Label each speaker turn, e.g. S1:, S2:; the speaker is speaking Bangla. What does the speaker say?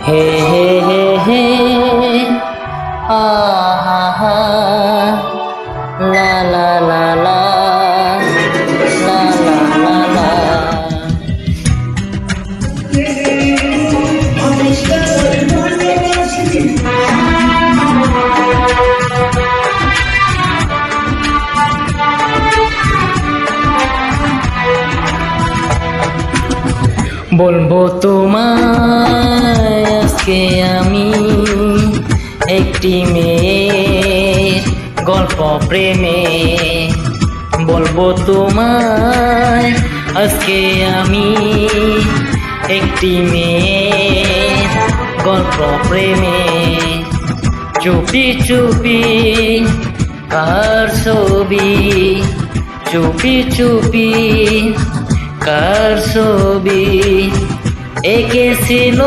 S1: হে হে হে হে আ হা হা লা লা লা লা লা লা লা লা। বলবো তোমায় আজকে আমি একটি মেয়ের গল্প প্রেমে। বলবো তোমায় আজকে আমি একটি মেয়ের গল্প প্রেমে। চুপি চুপি কার ছবি, চুপি চুপি কার ছবি এঁকেছিল